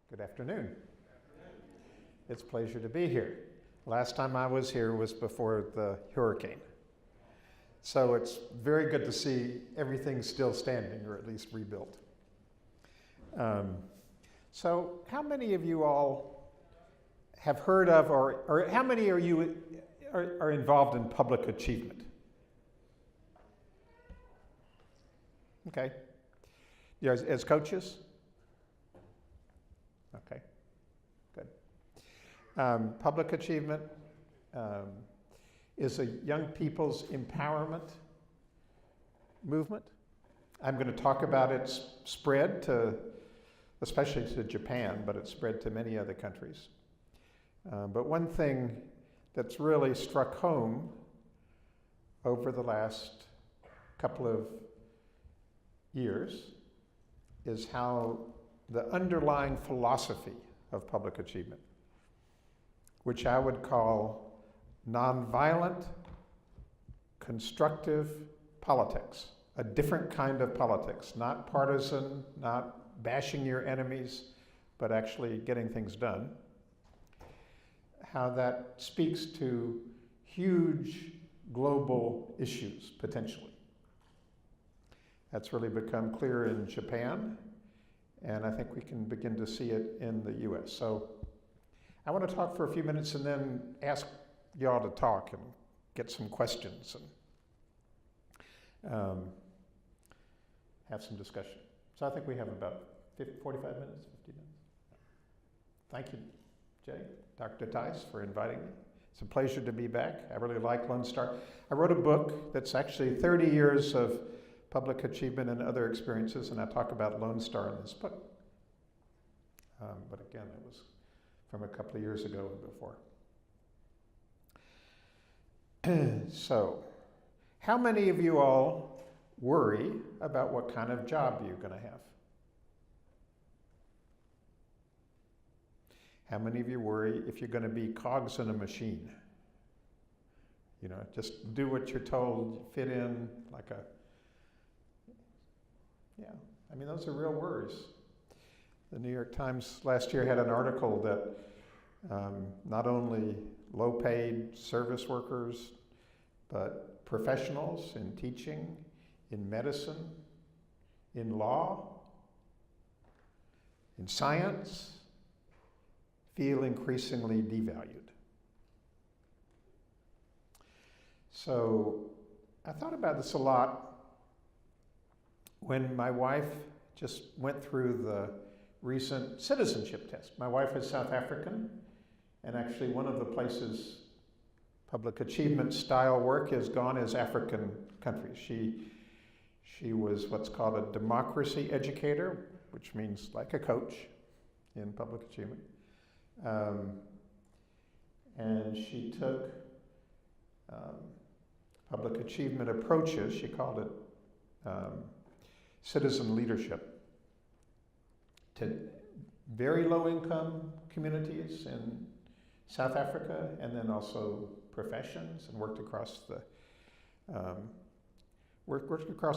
Good afternoon. It's a pleasure to be here. Last time I was here was before the hurricane. So it's very good to see everything still standing, or at least rebuilt. So how many of you all have heard of, or how many are you are involved in public achievement? Okay. Yeah, as coaches? Okay, good. Public achievement is a young people's empowerment movement. I'm going to talk about its spread to, especially to Japan, but it's spread to many other countries. But one thing that's really struck home over the last couple of years is how the underlying philosophy of public achievement, which I would call nonviolent, constructive politics, a different kind of politics, not partisan, not bashing your enemies, but actually getting things done, how that speaks to huge global issues, potentially. That's really become clear in Japan, and I think we can begin to see it in the US. So I want to talk for a few minutes and then ask y'all to talk and get some questions and have some discussion. So I think we have about 45 minutes, 50 minutes. Thank you, Jay, Dr. Tice, for inviting me. It's a pleasure to be back. I really like Lone Star. I wrote a book that's actually 30 years of public achievement and other experiences, and I talk about Lone Star in this book. But again, it was from a couple of years ago and before. So, how many of you all worry about what kind of job you're going to have? How many of you worry if you're going to be cogs in a machine? You know, just do what you're told, fit in like a... Yeah, I mean, those are real worries. The New York Times last year had an article that not only low-paid service workers, but professionals in teaching, in medicine, in law, in science, feel increasingly devalued. So I thought about this a lot when my wife just went through the recent citizenship test. My wife is South African, and actually one of the places public achievement style work has gone is African countries. She was what's called a democracy educator, which means like a coach in public achievement. And she took public achievement approaches, she called it citizen leadership, to very low-income communities in South Africa, and then also professions, and worked across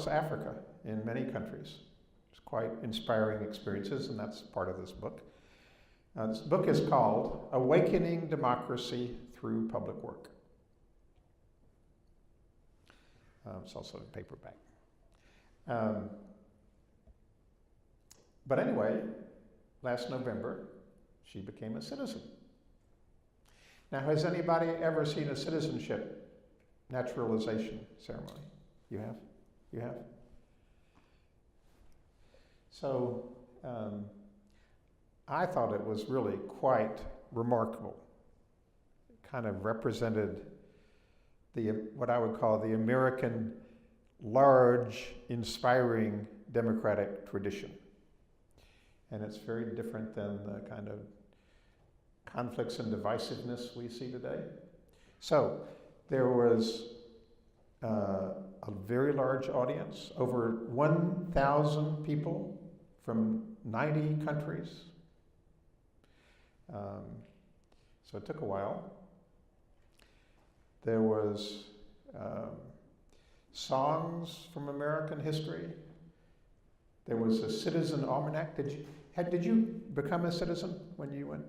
Africa in many countries. It's quite inspiring experiences, and that's part of this book. This book is called Awakening Democracy Through Public Work. It's also in paperback. But anyway, last November, she became a citizen. Now, has anybody ever seen a citizenship naturalization ceremony? You have? You have? So, I thought it was really quite remarkable. It kind of represented what I would call the American large, inspiring democratic tradition. And it's very different than the kind of conflicts and divisiveness we see today. So there was a very large audience, over 1,000 people from 90 countries. So it took a while. There was songs from American history. There was a citizen almanac. Did you become a citizen when you went?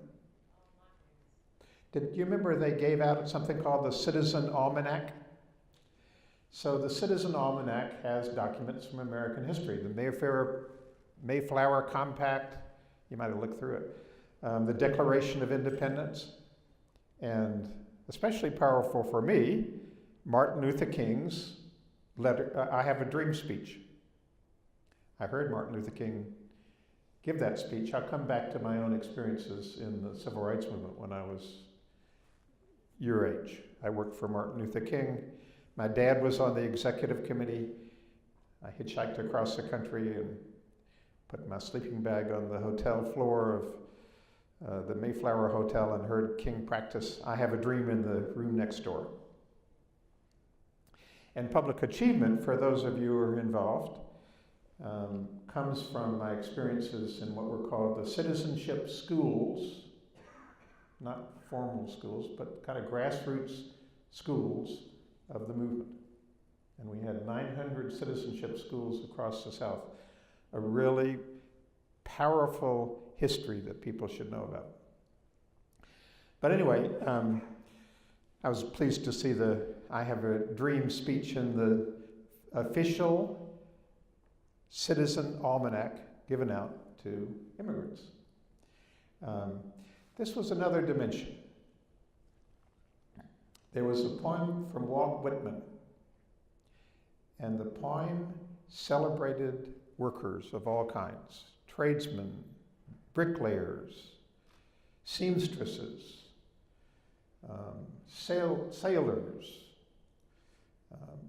Did you remember they gave out something called the Citizen Almanac? So the Citizen Almanac has documents from American history. The Mayflower Compact, you might have looked through it. The Declaration of Independence, and especially powerful for me, Martin Luther King's letter, I Have a Dream speech. I heard Martin Luther King give that speech. I'll come back to my own experiences in the civil rights movement when I was your age. I worked for Martin Luther King. My dad was on the executive committee. I hitchhiked across the country and put my sleeping bag on the hotel floor of the Mayflower Hotel and heard King practice I Have a Dream in the room next door. And public achievement, for those of you who are involved, comes from my experiences in what were called the citizenship schools, not formal schools, but kind of grassroots schools of the movement. And we had 900 citizenship schools across the South, a really powerful history that people should know about. But anyway, I was pleased to see the I Have a Dream speech in the official Citizen Almanac given out to immigrants. This was another dimension. There was a poem from Walt Whitman, and the poem celebrated workers of all kinds, tradesmen, bricklayers, seamstresses, sailors,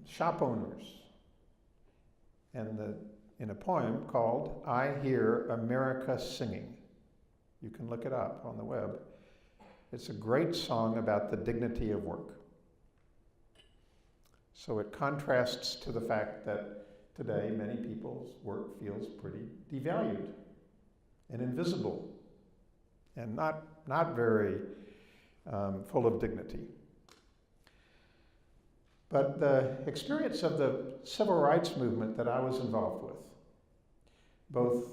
shop owners, and in a poem called I Hear America Singing. You can look it up on the web. It's a great song about the dignity of work. So it contrasts to the fact that today many people's work feels pretty devalued and invisible and not very full of dignity. But the experience of the civil rights movement that I was involved with, both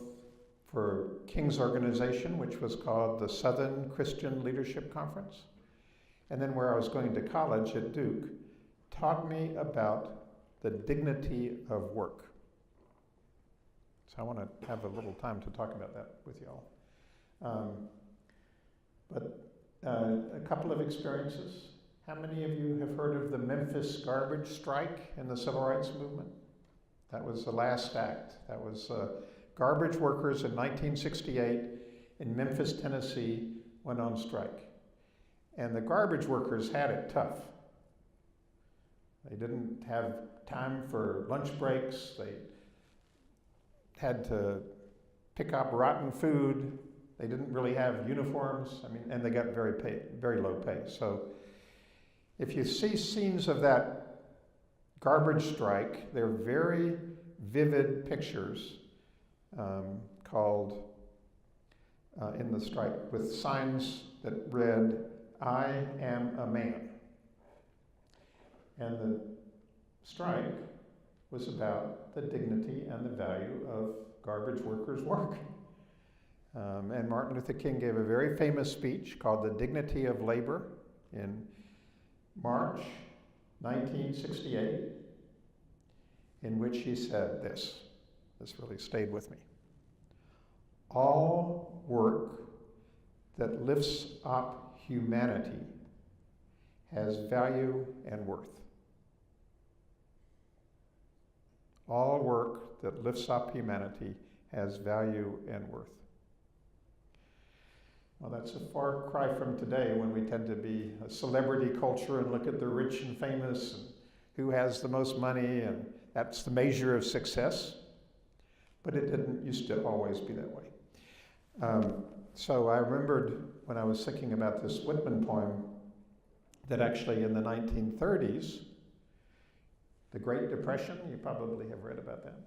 for King's organization, which was called the Southern Christian Leadership Conference, and then where I was going to college at Duke, taught me about the dignity of work. So I want to have a little time to talk about that with y'all. A couple of experiences. How many of you have heard of the Memphis garbage strike in the civil rights movement? That was the last act. That was garbage workers in 1968 in Memphis, Tennessee, went on strike. And the garbage workers had it tough. They didn't have time for lunch breaks. They had to pick up rotten food. They didn't really have uniforms. And they got very low pay. So if you see scenes of that garbage strike, they're very vivid pictures called in the strike with signs that read, I am a man. And the strike was about the dignity and the value of garbage workers' work. And Martin Luther King gave a very famous speech called The Dignity of Labor in March 1968, in which he said this really stayed with me. All work that lifts up humanity has value and worth. All work that lifts up humanity has value and worth. Well, that's a far cry from today when we tend to be a celebrity culture and look at the rich and famous and who has the most money, and that's the measure of success. But it didn't used to always be that way. So I remembered when I was thinking about this Whitman poem that actually in the 1930s, the Great Depression, you probably have read about that.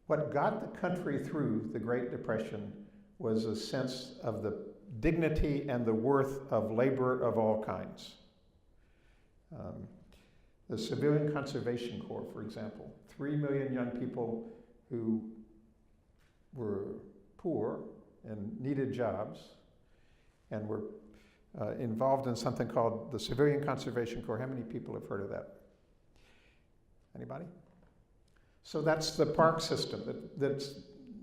What got the country through the Great Depression was a sense of the dignity and the worth of labor of all kinds. The Civilian Conservation Corps, for example, 3 million young people who were poor and needed jobs and were involved in something called the Civilian Conservation Corps. How many people have heard of that? Anybody? So that's the park system. That's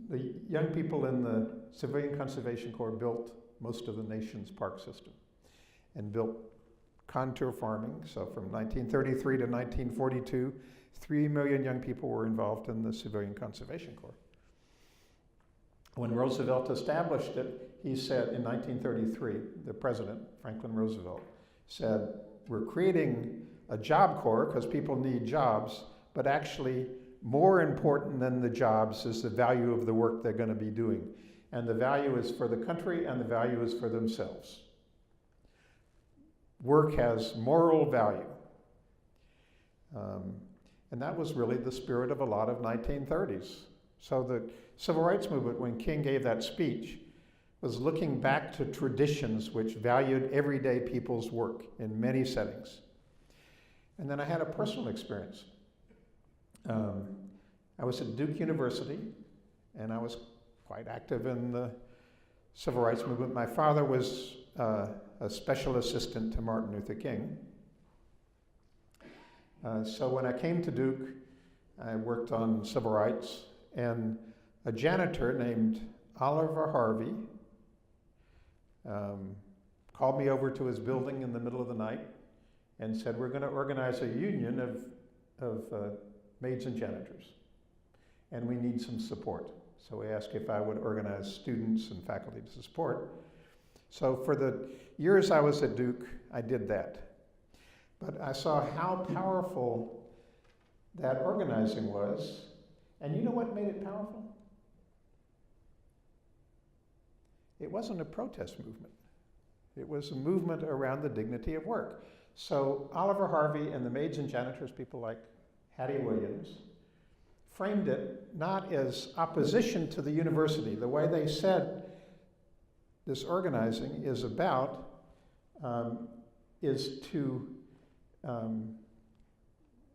the young people in the Civilian Conservation Corps built most of the nation's park system and built contour farming. So from 1933 to 1942, 3 million young people were involved in the Civilian Conservation Corps. When Roosevelt established it, he said in 1933, the president, Franklin Roosevelt, said, we're creating a job corps because people need jobs, but actually more important than the jobs is the value of the work they're going to be doing. And the value is for the country and the value is for themselves. Work has moral value. And that was really the spirit of a lot of 1930s. So the Civil Rights Movement, when King gave that speech, was looking back to traditions which valued everyday people's work in many settings. And then I had a personal experience. I was at Duke University, and I was quite active in the Civil Rights Movement. My father was a special assistant to Martin Luther King. So when I came to Duke, I worked on civil rights, and a janitor named Oliver Harvey called me over to his building in the middle of the night and said, we're going to organize a union of maids and janitors, and we need some support. So he asked if I would organize students and faculty to support. So for the years I was at Duke, I did that. But I saw how powerful that organizing was. And you know what made it powerful? It wasn't a protest movement. It was a movement around the dignity of work. So Oliver Harvey and the maids and janitors, people like Hattie Williams, framed it not as opposition to the university. The way they said this organizing is about is to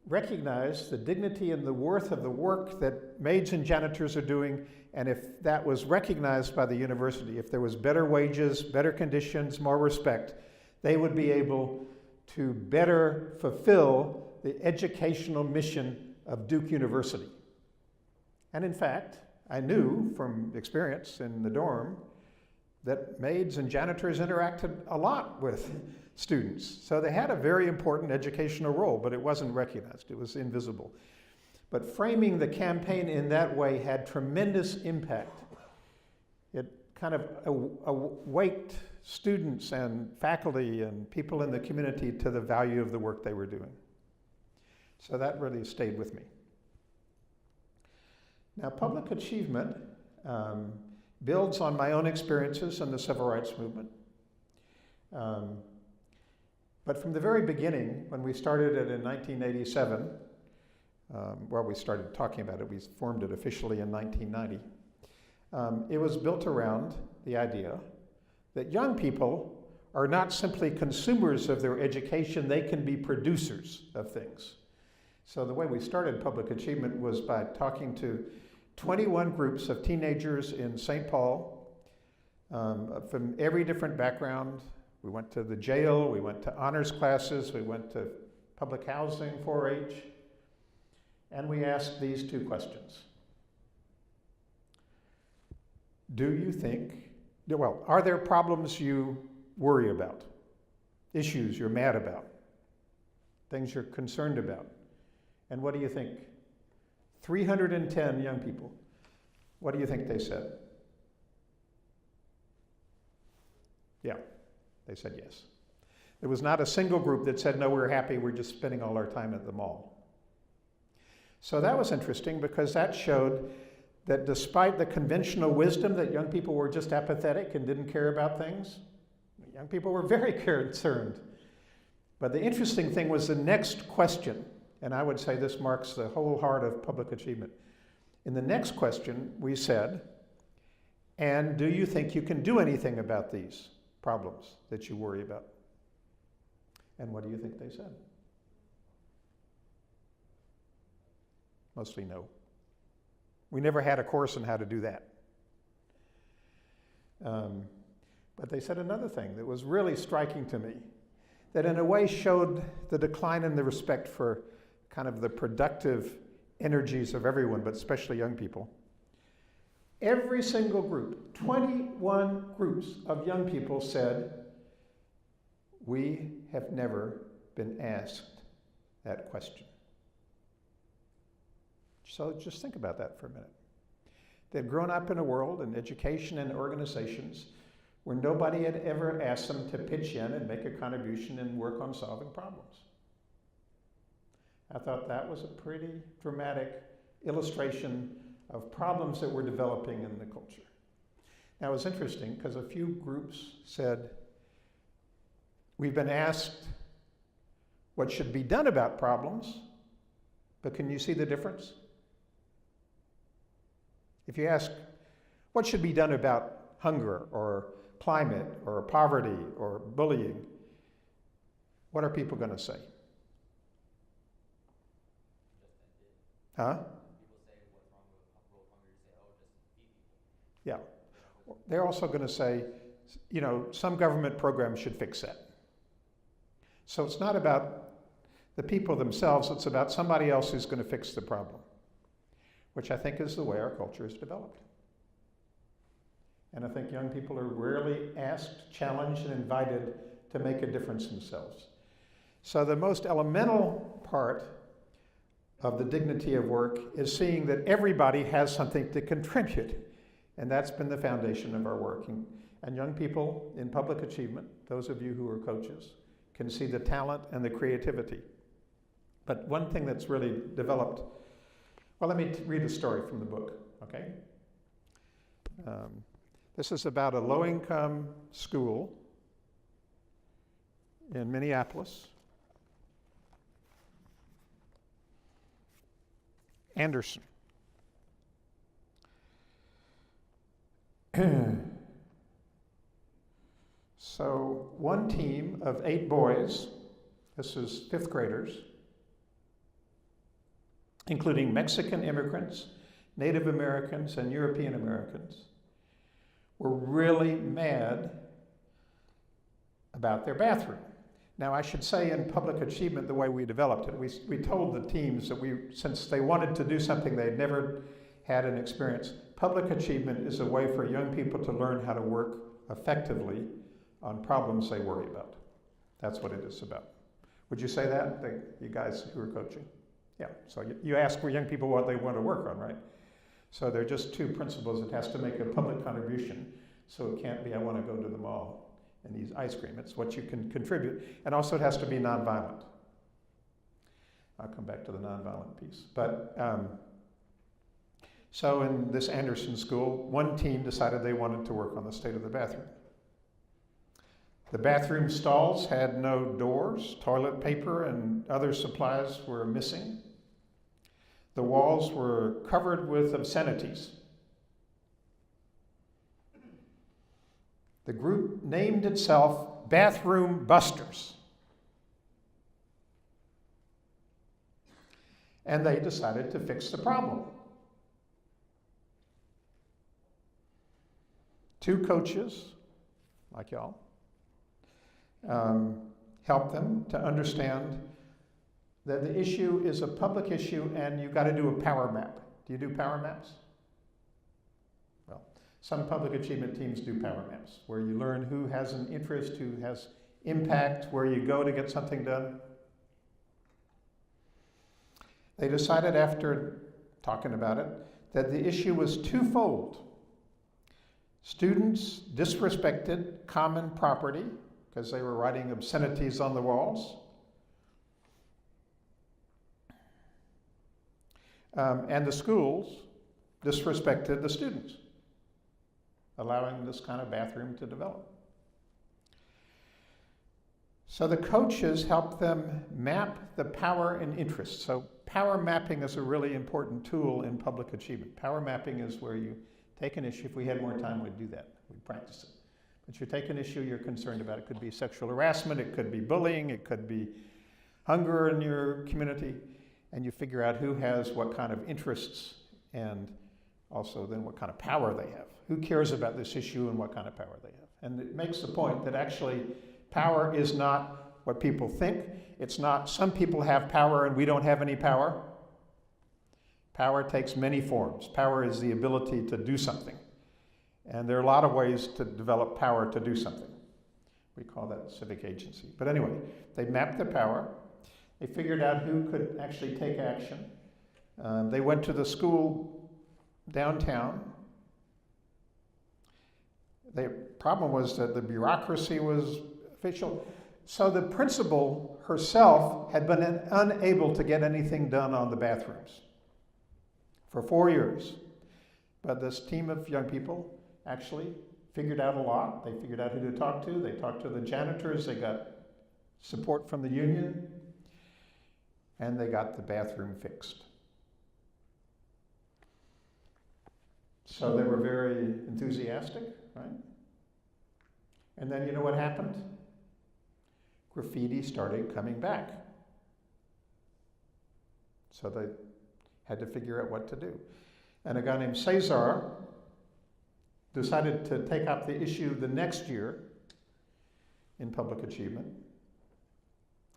recognize the dignity and the worth of the work that maids and janitors are doing, and if that was recognized by the university, if there was better wages, better conditions, more respect, they would be able to better fulfill the educational mission of Duke University. And in fact, I knew from experience in the dorm that maids and janitors interacted a lot with students. So they had a very important educational role, but it wasn't recognized. It was invisible. But framing the campaign in that way had tremendous impact. It kind of awaked students and faculty and people in the community to the value of the work they were doing. So that really stayed with me. Now, public achievement builds on my own experiences in the civil rights movement. But from the very beginning, when we started it in 1987, well, we started talking about it, we formed it officially in 1990, it was built around the idea that young people are not simply consumers of their education, they can be producers of things. So the way we started public achievement was by talking to 21 groups of teenagers in St. Paul from every different background. We went to the jail, we went to honors classes, we went to public housing, 4-H, and we asked these two questions. Do you think, well, are there problems you worry about? Issues you're mad about? Things you're concerned about? And what do you think? 310 young people. What do you think they said? Yeah, they said yes. There was not a single group that said, no, we're happy, we're just spending all our time at the mall. So that was interesting because that showed that despite the conventional wisdom that young people were just apathetic and didn't care about things, young people were very concerned. But the interesting thing was the next question, and I would say this marks the whole heart of public achievement. In the next question, we said, and do you think you can do anything about these problems that you worry about? And what do you think they said? Mostly no. We never had a course on how to do that. But they said another thing that was really striking to me, that in a way showed the decline in the respect for kind of the productive energies of everyone, but especially young people. Every single group, 21 groups of young people said, we have never been asked that question. So just think about that for a minute. They'd grown up in a world in education and organizations where nobody had ever asked them to pitch in and make a contribution and work on solving problems. I thought that was a pretty dramatic illustration of problems that were developing in the culture. Now it was interesting because a few groups said, we've been asked what should be done about problems, but can you see the difference? If you ask, what should be done about hunger or climate or poverty or bullying, what are people going to say? Huh? Yeah. They're also going to say, you know, some government program should fix that. So it's not about the people themselves, it's about somebody else who's going to fix the problem, which I think is the way our culture is developed. And I think young people are rarely asked, challenged, and invited to make a difference themselves. So the most elemental part of the dignity of work is seeing that everybody has something to contribute. And that's been the foundation of our work. And young people in public achievement, those of you who are coaches, can see the talent and the creativity. But one thing that's really developed, well, let me read a story from the book, okay? This is about a low-income school in Minneapolis. Anderson. So one team of 8 boys, this is 5th graders, including Mexican immigrants, Native Americans, and European Americans, were really mad about their bathroom. Now, I should say in public achievement, the way we developed it, we told the teams that since they wanted to do something they'd never had an experience, public achievement is a way for young people to learn how to work effectively on problems they worry about. That's what it is about. Would you say that, you guys who are coaching? Yeah, so you ask young people what they want to work on, right? So there are just 2 principles. It has to make a public contribution, so it can't be, I want to go to the mall and eat ice cream. It's what you can contribute. And also it has to be nonviolent. I'll come back to the nonviolent piece. But so in this Anderson school, one team decided they wanted to work on the state of the bathroom. The bathroom stalls had no doors, toilet paper and other supplies were missing. The walls were covered with obscenities. The group named itself Bathroom Busters. And they decided to fix the problem. 2 coaches, like y'all, helped them to understand that the issue is a public issue and you've got to do a power map. Do you do power maps? Well, some public achievement teams do power maps, where you learn who has an interest, who has impact, where you go to get something done. They decided after talking about it that the issue was twofold. Students disrespected common property because they were writing obscenities on the walls. And the schools disrespected the students, allowing this kind of bathroom to develop. So the coaches helped them map the power and interests. So power mapping is a really important tool in public achievement. Power mapping is where you take an issue. If we had more time, we'd do that. We'd practice it. But you take an issue you're concerned about. It could be sexual harassment, it could be bullying, it could be hunger in your community, and you figure out who has what kind of interests and also then what kind of power they have. Who cares about this issue and what kind of power they have? And it makes the point that actually power is not what people think. It's not some people have power and we don't have any power. Power takes many forms. Power is the ability to do something. And there are a lot of ways to develop power to do something. We call that civic agency. But anyway, they mapped the power. They figured out who could actually take action. They went to the school downtown. The problem was that the bureaucracy was official. So the principal herself had been unable to get anything done on the bathrooms for 4 years. But this team of young people actually figured out a lot. They figured out who to talk to. They talked to the janitors. They got support from the union. And they got the bathroom fixed. So they were very enthusiastic, right? And then you know what happened? Graffiti started coming back. So they had to figure out what to do. And a guy named Cesar decided to take up the issue the next year in public achievement.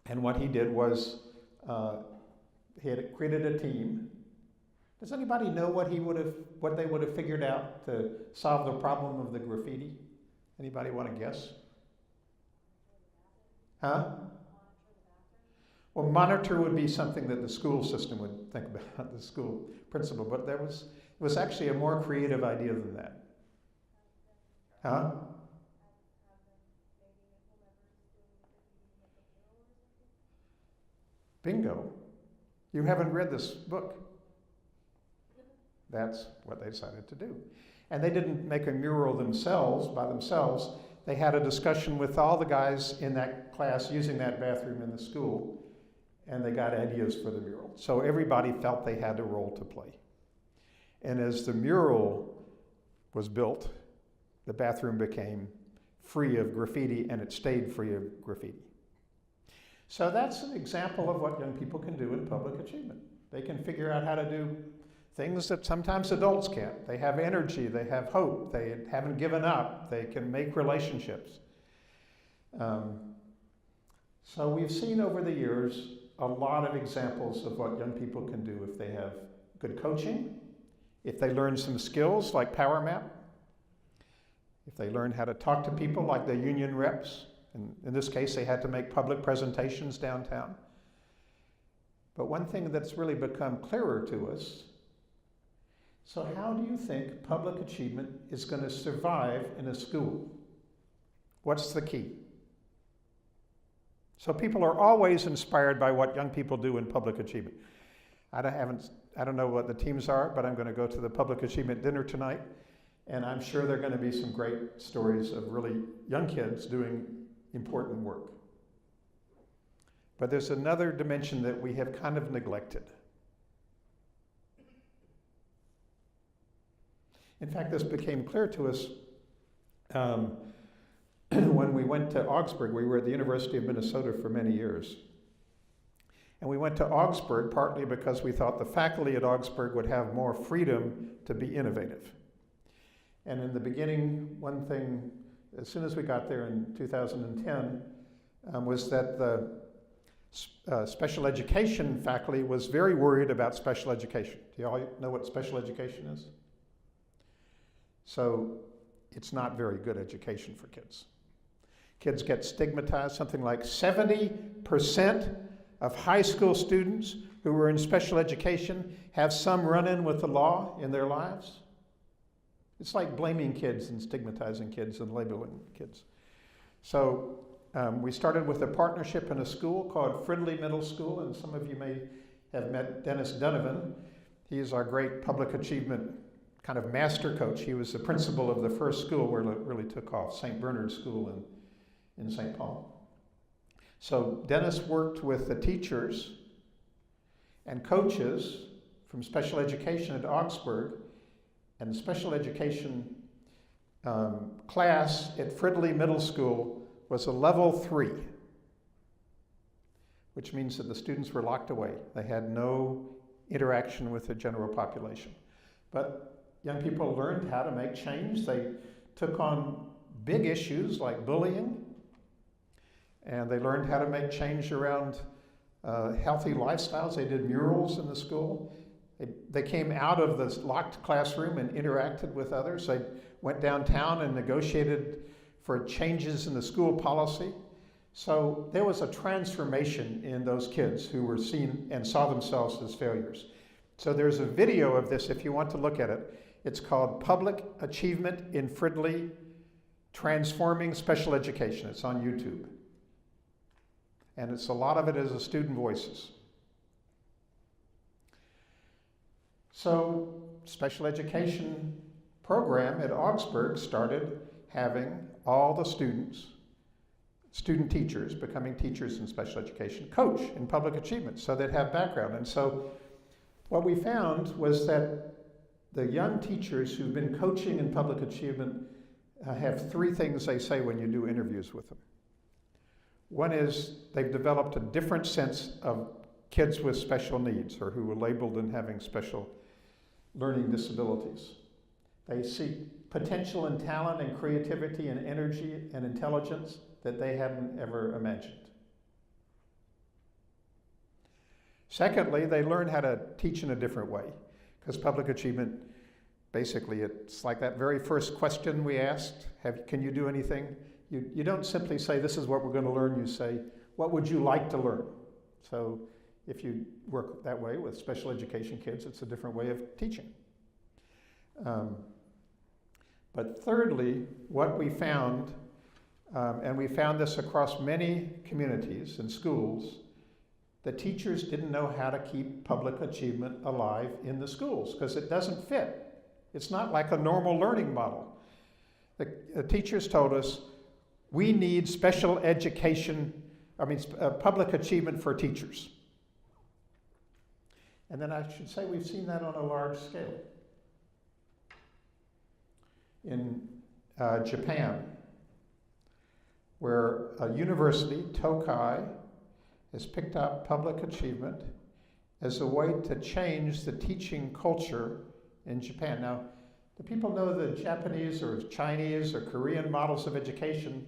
And what he did was he had created a team. Does anybody know what they would have figured out to solve the problem of the graffiti? Anybody want to guess? Huh? Well, monitor would be something that the school system would think about, the school principal, but it was actually a more creative idea than that. Huh? Bingo. You haven't read this book. That's what they decided to do. And they didn't make a mural by themselves. They had a discussion with all the guys in that class using that bathroom in the school, and they got ideas for the mural. So everybody felt they had a role to play. And as the mural was built, the bathroom became free of graffiti, and it stayed free of graffiti. So that's an example of what young people can do in public achievement. They can figure out how to do things that sometimes adults can't. They have energy, they have hope, they haven't given up, they can make relationships. So we've seen over the years a lot of examples of what young people can do if they have good coaching, if they learn some skills like Power Map, if they learn how to talk to people like the union reps. And in this case, they had to make public presentations downtown. But one thing that's really become clearer to us, so how do you think public achievement is going to survive in a school? What's the key? So people are always inspired by what young people do in public achievement. I don't know what the teams are, but I'm going to go to the public achievement dinner tonight, and I'm sure there are going to be some great stories of really young kids doing important work. But there's another dimension that we have kind of neglected. In fact, this became clear to us when we went to Augsburg. We were at the University of Minnesota for many years. And we went to Augsburg partly because we thought the faculty at Augsburg would have more freedom to be innovative. And in the beginning, one thing, as soon as we got there in 2010, was that the special education faculty was very worried about special education. Do you all know what special education is? So it's not very good education for kids. Kids get stigmatized. Something like 70% of high school students who were in special education have some run-in with the law in their lives. It's like blaming kids and stigmatizing kids and labeling kids. So we started with a partnership in a school called Fridley Middle School, and some of you may have met Dennis Donovan. He is our great public achievement kind of master coach. He was the principal of the first school where it really took off, St. Bernard School in St. Paul. So Dennis worked with the teachers and coaches from special education at Augsburg, and the special education class at Fridley Middle School was a level 3, which means that the students were locked away. They had no interaction with the general population. But young people learned how to make change. They took on big issues like bullying, and they learned how to make change around healthy lifestyles. They did murals in the school. They came out of the locked classroom and interacted with others. They went downtown and negotiated for changes in the school policy. So there was a transformation in those kids who were seen and saw themselves as failures. So there's a video of this if you want to look at it. It's called Public Achievement in Fridley, Transforming Special Education. It's on YouTube. And a lot of it is the student voices. So special education program at Augsburg started having all the student teachers becoming teachers in special education coach in public achievement so they'd have background. And so what we found was that the young teachers who've been coaching in public achievement have three things they say when you do interviews with them. One is they've developed a different sense of kids with special needs or who were labeled in having special learning disabilities. They see potential and talent and creativity and energy and intelligence that they hadn't ever imagined. Secondly, they learn how to teach in a different way, because public achievement, basically, it's like that very first question we asked, can you do anything? You don't simply say, this is what we're going to learn. You say, what would you like to learn? So if you work that way with special education kids, it's a different way of teaching. But thirdly, what we found, and we found this across many communities and schools, the teachers didn't know how to keep public achievement alive in the schools because it doesn't fit. It's not like a normal learning model. The teachers told us, we need special education, public achievement for teachers. And then I should say we've seen that on a large scale. In Japan, where a university, Tokai, has picked up public achievement as a way to change the teaching culture in Japan. Now, do people know the Japanese or Chinese or Korean models of education?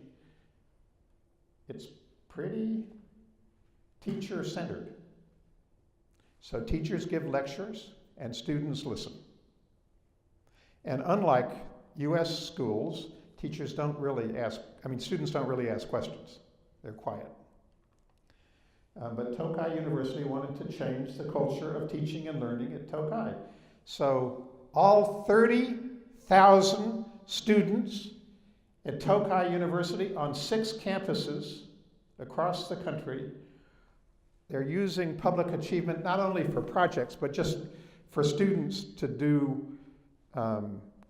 It's pretty teacher-centered. So teachers give lectures and students listen. And unlike US schools, students don't really ask questions. They're quiet. But Tokai University wanted to change the culture of teaching and learning at Tokai. So all 30,000 students at Tokai University on 6 campuses across the country, they're using public achievement not only for projects, but just for students to do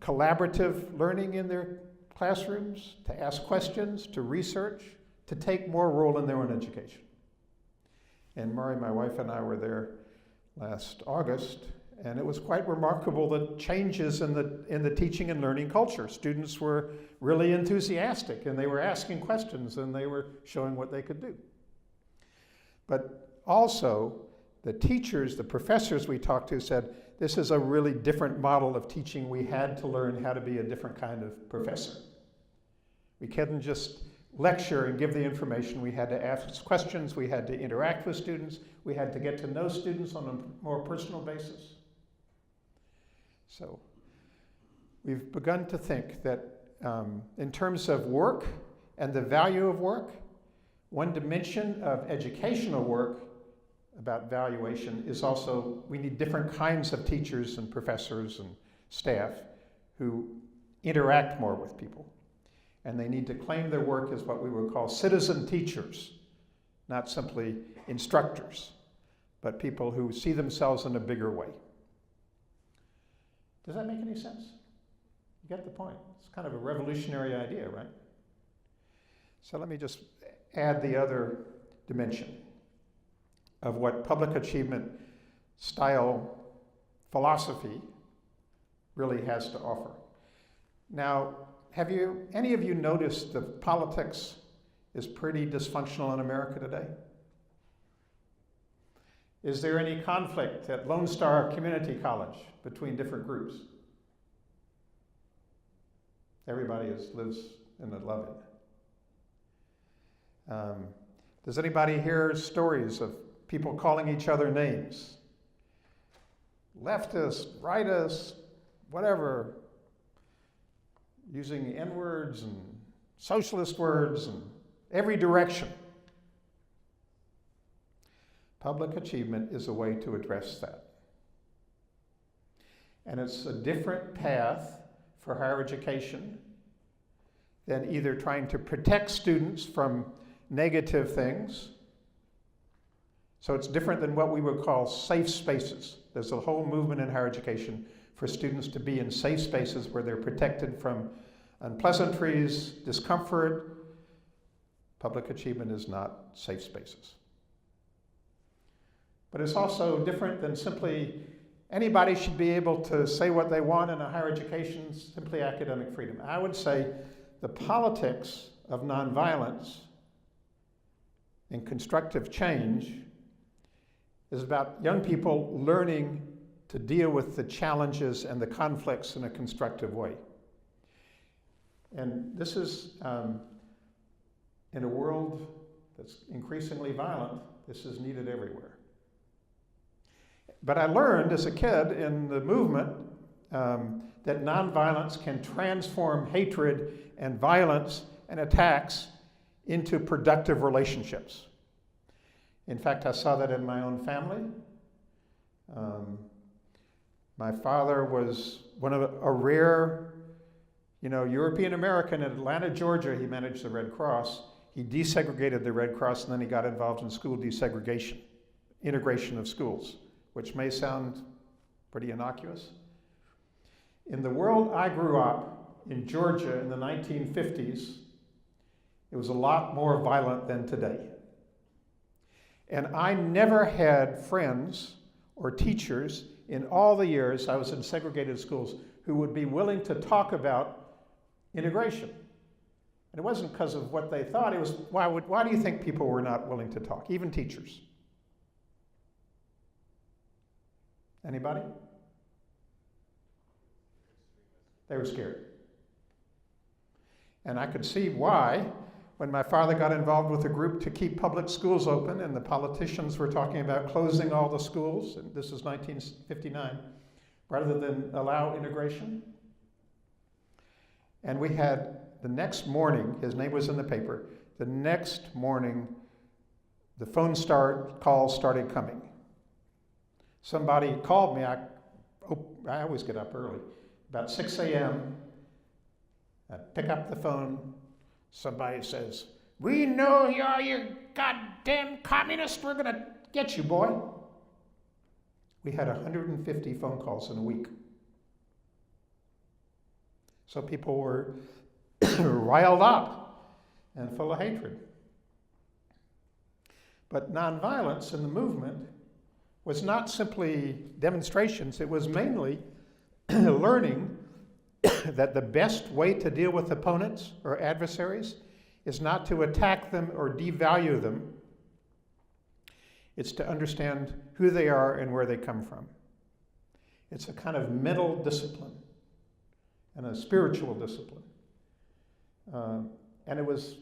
collaborative learning in their classrooms, to ask questions, to research, to take more role in their own education. And Murray, my wife, and I were there last August, and it was quite remarkable the changes in the teaching and learning culture. Students were really enthusiastic, and they were asking questions, and they were showing what they could do. But also, the teachers, the professors we talked to said, this is a really different model of teaching. We had to learn how to be a different kind of professor. We couldn't just lecture and give the information. We had to ask questions. We had to interact with students. We had to get to know students on a more personal basis. So we've begun to think that in terms of work and the value of work, one dimension of educational work about valuation is also we need different kinds of teachers and professors and staff who interact more with people. And they need to claim their work as what we would call citizen teachers, not simply instructors, but people who see themselves in a bigger way. Does that make any sense? You get the point. It's kind of a revolutionary idea, right? So let me just add the other dimension of what public achievement style philosophy really has to offer. Now, have any of you noticed that politics is pretty dysfunctional in America today? Is there any conflict at Lone Star Community College between different groups? Everybody lives in the loving. Does anybody hear stories of people calling each other names? Leftist, rightist, whatever, using N-words and socialist words and every direction. Public achievement is a way to address that. And it's a different path for higher education than either trying to protect students from negative things. So it's different than what we would call safe spaces. There's a whole movement in higher education for students to be in safe spaces where they're protected from unpleasantries, discomfort. Public achievement is not safe spaces. But it's also different than simply anybody should be able to say what they want in a higher education, simply academic freedom. I would say the politics of nonviolence and constructive change is about young people learning to deal with the challenges and the conflicts in a constructive way. And this is, in a world that's increasingly violent, this is needed everywhere. But I learned as a kid in the movement that nonviolence can transform hatred and violence and attacks into productive relationships. In fact, I saw that in my own family. My father was one of a rare, European American in Atlanta, Georgia. He managed the Red Cross. He desegregated the Red Cross, and then he got involved in school desegregation, integration of schools, which may sound pretty innocuous. In the world I grew up, in Georgia in the 1950s, it was a lot more violent than today. And I never had friends or teachers in all the years I was in segregated schools who would be willing to talk about integration. And it wasn't because of what they thought, it was, why do you think people were not willing to talk, even teachers? Anybody? They were scared. And I could see why when my father got involved with a group to keep public schools open, and the politicians were talking about closing all the schools, and this is 1959, rather than allow integration. And we had the next morning, his name was in the paper, the next morning the phone calls started coming. Somebody called me, I always get up early, about 6 a.m., I pick up the phone, somebody says, "We know you're you goddamn communist, we're gonna get you, boy." We had 150 phone calls in a week. So people were riled up and full of hatred. But nonviolence in the movement was not simply demonstrations, it was mainly learning that the best way to deal with opponents or adversaries is not to attack them or devalue them. It's to understand who they are and where they come from. It's a kind of mental discipline and a spiritual discipline. And it was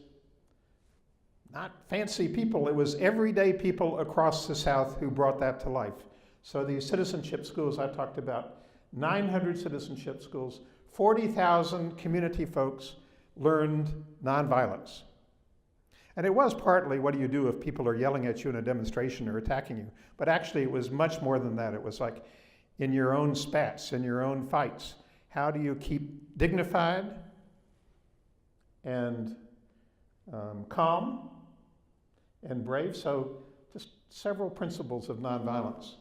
not fancy people, it was everyday people across the South who brought that to life. So these citizenship schools I talked about, 900 citizenship schools, 40,000 community folks learned nonviolence. And it was partly, what do you do if people are yelling at you in a demonstration or attacking you? But actually it was much more than that. It was like in your own spats, in your own fights. How do you keep dignified and calm and brave? So just several principles of nonviolence.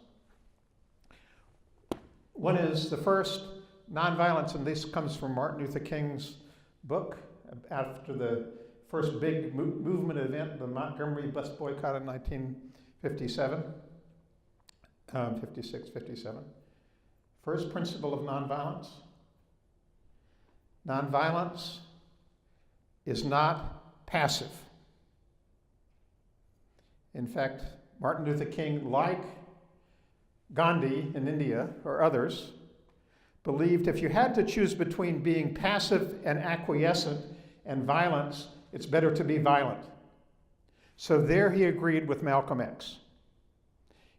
One is the first, nonviolence, and this comes from Martin Luther King's book after the first big movement event, the Montgomery bus boycott in 1957, 56, 57. First principle of nonviolence. Nonviolence is not passive. In fact, Martin Luther King, like Gandhi in India or others, believed if you had to choose between being passive and acquiescent and violence, it's better to be violent. So there he agreed with Malcolm X.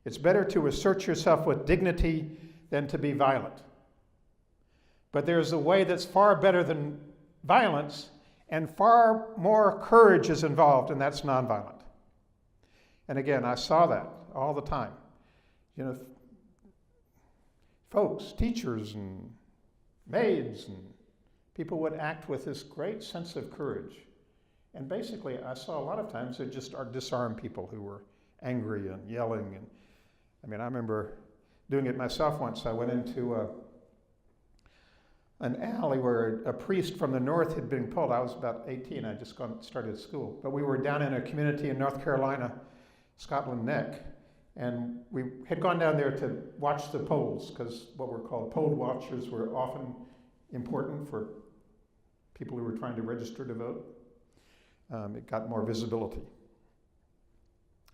It's better to assert yourself with dignity than to be violent. But there's a way that's far better than violence, and far more courage is involved, and that's nonviolent. And again, I saw that all the time. You know, folks, teachers and maids and people would act with this great sense of courage. And basically, I saw a lot of times it just disarm people who were angry and yelling. And I mean, I remember doing it myself once. I went into an alley where a priest from the north had been pulled. I was about 18. I just started school. But we were down in a community in North Carolina, Scotland Neck, and we had gone down there to watch the polls, because what were called poll watchers were often important for people who were trying to register to vote. It got more visibility.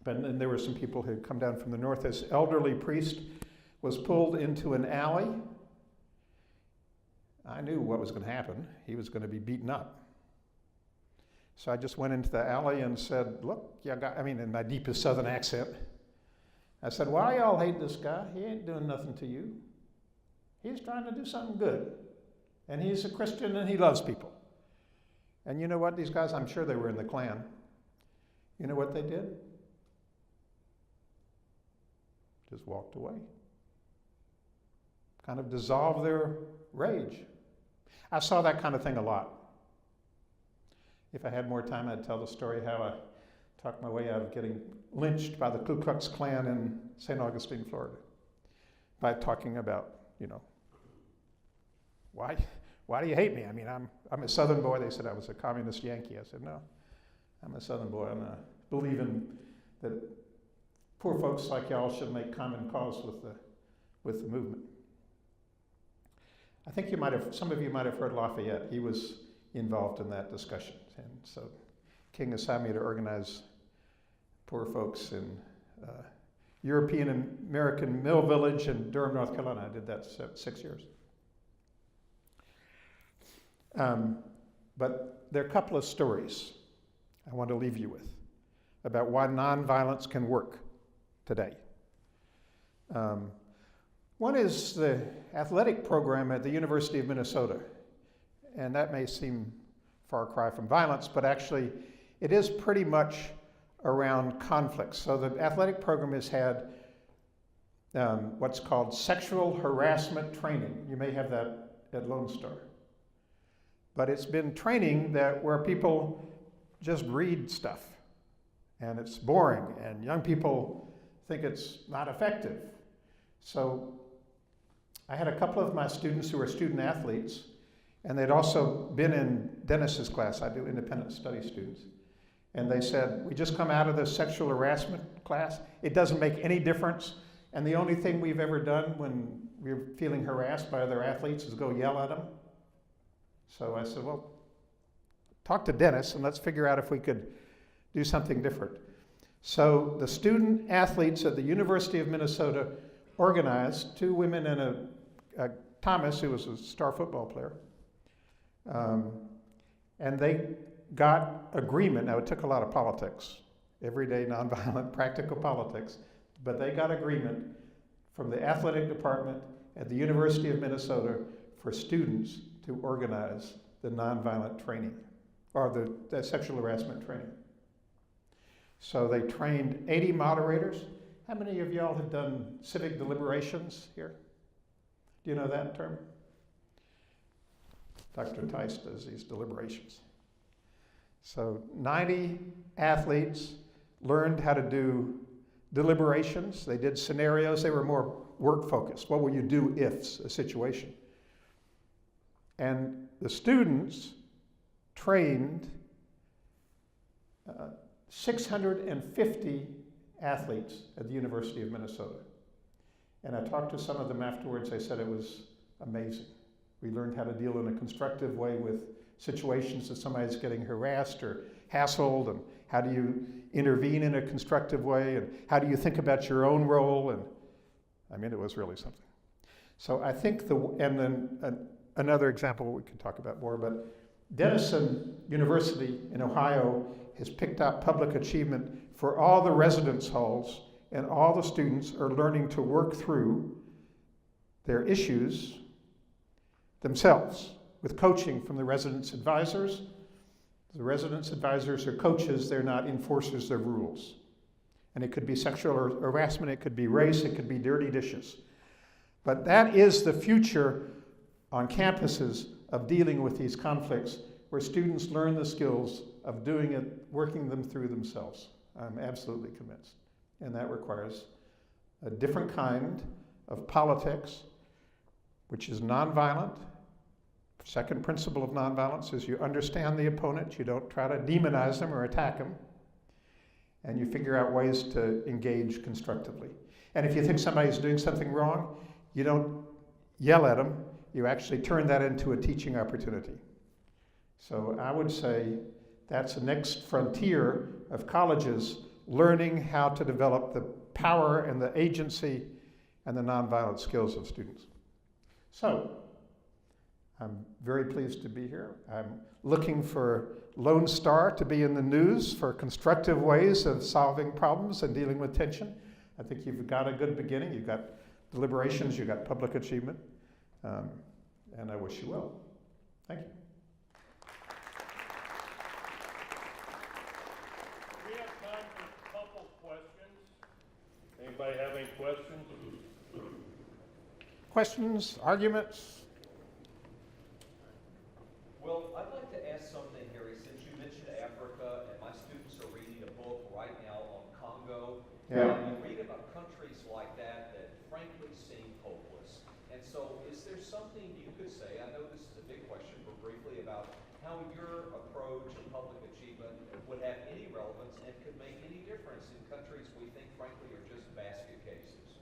But then there were some people who had come down from the north. This elderly priest was pulled into an alley. I knew what was going to happen. He was going to be beaten up. So I just went into the alley and said, look, in my deepest southern accent, I said, why y'all hate this guy? He ain't doing nothing to you. He's trying to do something good. And he's a Christian and he loves people. And you know what? These guys, I'm sure they were in the Klan. You know what they did? Just walked away. Kind of dissolved their rage. I saw that kind of thing a lot. If I had more time, I'd tell the story how I talked my way out of getting lynched by the Ku Klux Klan in St. Augustine, Florida, by talking about, why do you hate me? I mean, I'm a Southern boy. They said I was a communist Yankee. I said, no, I'm a Southern boy. I believe in that poor folks like y'all should make common cause with the movement. I think some of you might have heard Lafayette. He was involved in that discussion. And so King assigned me to organize poor folks in European American Mill Village in Durham, North Carolina. I did that 6 years. But there are a couple of stories I want to leave you with about why nonviolence can work today. One is the athletic program at the University of Minnesota. And that may seem far cry from violence, but actually it is pretty much around conflicts. So the athletic program has had what's called sexual harassment training. You may have that at Lone Star. But it's been training where people just read stuff, and it's boring, and young people think it's not effective. So I had a couple of my students who are student athletes, and they'd also been in Dennis's class. I do independent study students. And they said, we just come out of the sexual harassment class. It doesn't make any difference. And the only thing we've ever done when we're feeling harassed by other athletes is go yell at them. So I said, well, talk to Dennis and let's figure out if we could do something different. So the student athletes at the University of Minnesota organized, 2 women and a Thomas, who was a star football player. And they got agreement. Now, it took a lot of politics, everyday nonviolent practical politics, but they got agreement from the athletic department at the University of Minnesota for students to organize the nonviolent training, or the sexual harassment training. So they trained 80 moderators. How many of y'all have done civic deliberations here? Do you know that term? Dr. Tice does these deliberations. So 90 athletes learned how to do deliberations. They did scenarios. They were more work-focused. What will you do if a situation? And the students trained 650 athletes at the University of Minnesota. And I talked to some of them afterwards. They said it was amazing. We learned how to deal in a constructive way with situations that somebody's getting harassed or hassled, and how do you intervene in a constructive way, and how do you think about your own role, and I mean, it was really something. So I think and then another example we could talk about more, but Denison University in Ohio has picked out public achievement for all the residence halls, and all the students are learning to work through their issues themselves with coaching from the residence advisors. The residence advisors are coaches, they're not enforcers of rules. And it could be sexual harassment, it could be race, it could be dirty dishes. But that is the future on campuses of dealing with these conflicts, where students learn the skills of doing it, working them through themselves. I'm absolutely convinced. And that requires a different kind of politics, which is nonviolent. Second principle of nonviolence is you understand the opponent, you don't try to demonize them or attack them, and you figure out ways to engage constructively. And if you think somebody's doing something wrong, you don't yell at them, you actually turn that into a teaching opportunity. So I would say that's the next frontier of colleges, learning how to develop the power and the agency and the nonviolent skills of students. So, I'm very pleased to be here. I'm looking for Lone Star to be in the news for constructive ways of solving problems and dealing with tension. I think you've got a good beginning. You've got deliberations, you've got public achievement, and I wish you well. Thank you. We have time for a couple questions. Anybody have any questions? Questions, arguments? Well, I'd like to ask something, Harry, since you mentioned Africa, and my students are reading a book right now on Congo. Yeah. And you read about countries like that frankly seem hopeless. And so is there something you could say, I know this is a big question, but briefly about how your approach of public achievement would have any relevance and could make any difference in countries we think frankly are just basket cases?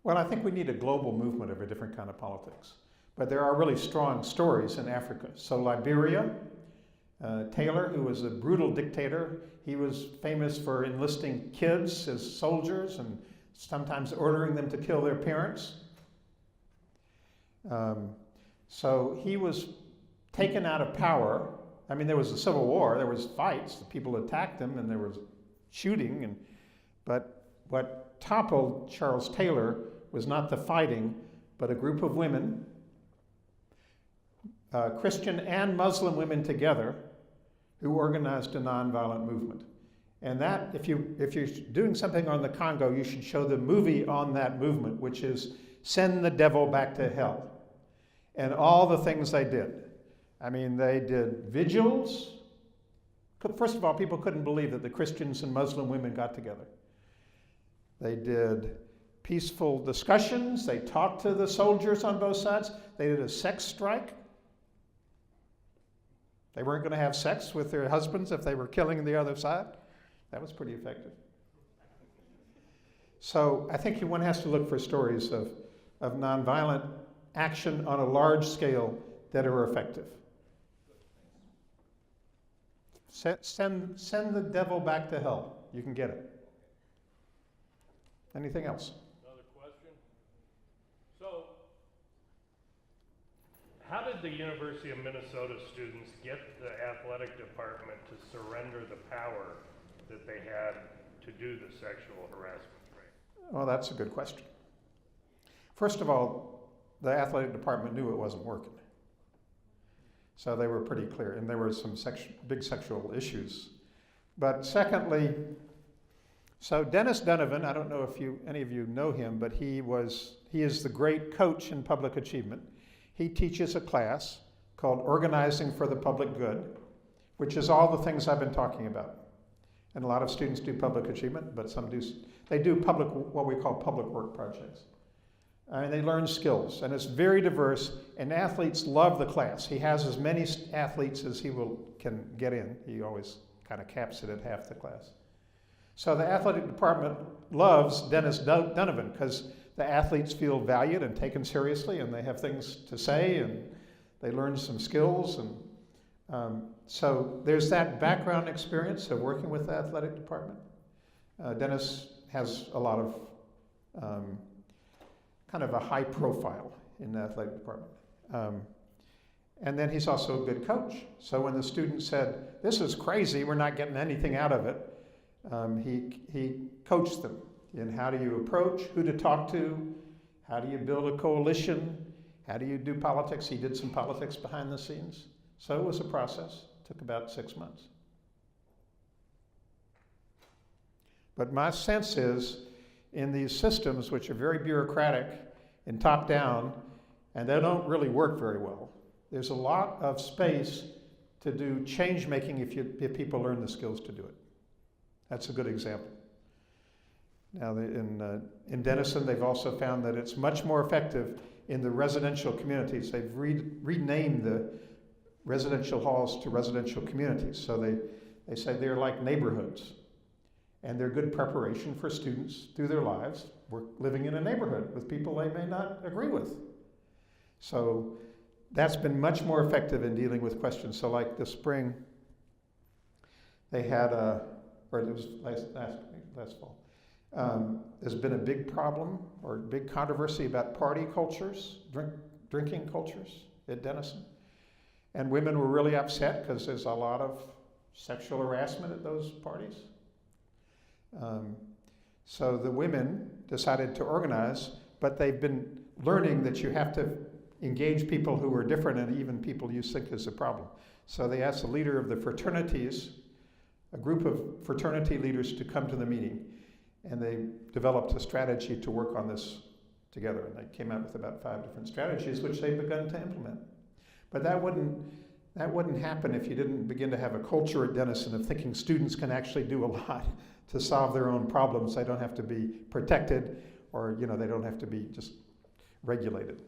Well, I think we need a global movement of a different kind of politics. But there are really strong stories in Africa. So Liberia, Taylor, who was a brutal dictator, he was famous for enlisting kids as soldiers and sometimes ordering them to kill their parents. So he was taken out of power. I mean, there was a civil war, there was fights, the people attacked him, and there was shooting. But what toppled Charles Taylor was not the fighting, but a group of women, Christian and Muslim women together, who organized a nonviolent movement. And that, if you're doing something on the Congo, you should show the movie on that movement, which is Send the Devil Back to Hell. And all the things they did. I mean, they did vigils. First of all, people couldn't believe that the Christians and Muslim women got together. They did peaceful discussions. They talked to the soldiers on both sides. They did a sex strike. They weren't going to have sex with their husbands if they were killing the other side. That was pretty effective. So I think one has to look for stories of nonviolent action on a large scale that are effective. Send the devil back to hell. You can get it. Anything else? Another question? So, how did the University of Minnesota students get the athletic department to surrender the power that they had to do the sexual harassment training? Well, that's a good question. First of all, the athletic department knew it wasn't working. So they were pretty clear, and there were some big sexual issues. But secondly, so Dennis Donovan, I don't know if any of you know him, but he is the great coach in public achievement. He teaches a class called Organizing for the Public Good, which is all the things I've been talking about. And a lot of students do public achievement, but some they do what we call public work projects. And they learn skills, and it's very diverse, and athletes love the class. He has as many athletes as he can get in. He always kind of caps it at half the class. So the athletic department loves Dennis Donovan because the athletes feel valued and taken seriously, and they have things to say, and they learn some skills. And so there's that background experience of working with the athletic department. Dennis has a lot of kind of a high profile in the athletic department. And then he's also a good coach. So when the student said, "This is crazy, we're not getting anything out of it," he coached them in how do you approach, who to talk to, how do you build a coalition, how do you do politics. He did some politics behind the scenes. So it was a process. It took about 6 months. But my sense is, in these systems, which are very bureaucratic and top-down, and they don't really work very well, there's a lot of space to do change-making if people learn the skills to do it. That's a good example. Now, in Denison, they've also found that it's much more effective in the residential communities. They've renamed the residential halls to residential communities. So they say they're like neighborhoods. And they're good preparation for students through their lives. We're living in a neighborhood with people they may not agree with. So that's been much more effective in dealing with questions. So like this spring, they had or it was last fall, there's been a big problem or big controversy about party cultures, drinking cultures at Denison. And women were really upset because there's a lot of sexual harassment at those parties. So the women decided to organize, but they've been learning that you have to engage people who are different and even people you think is a problem. So they asked the leader of the fraternities, a group of fraternity leaders, to come to the meeting. And they developed a strategy to work on this together. And they came out with about 5 different strategies, which they've begun to implement. But that wouldn't happen if you didn't begin to have a culture at Denison of thinking students can actually do a lot to solve their own problems. They don't have to be protected, or they don't have to be just regulated.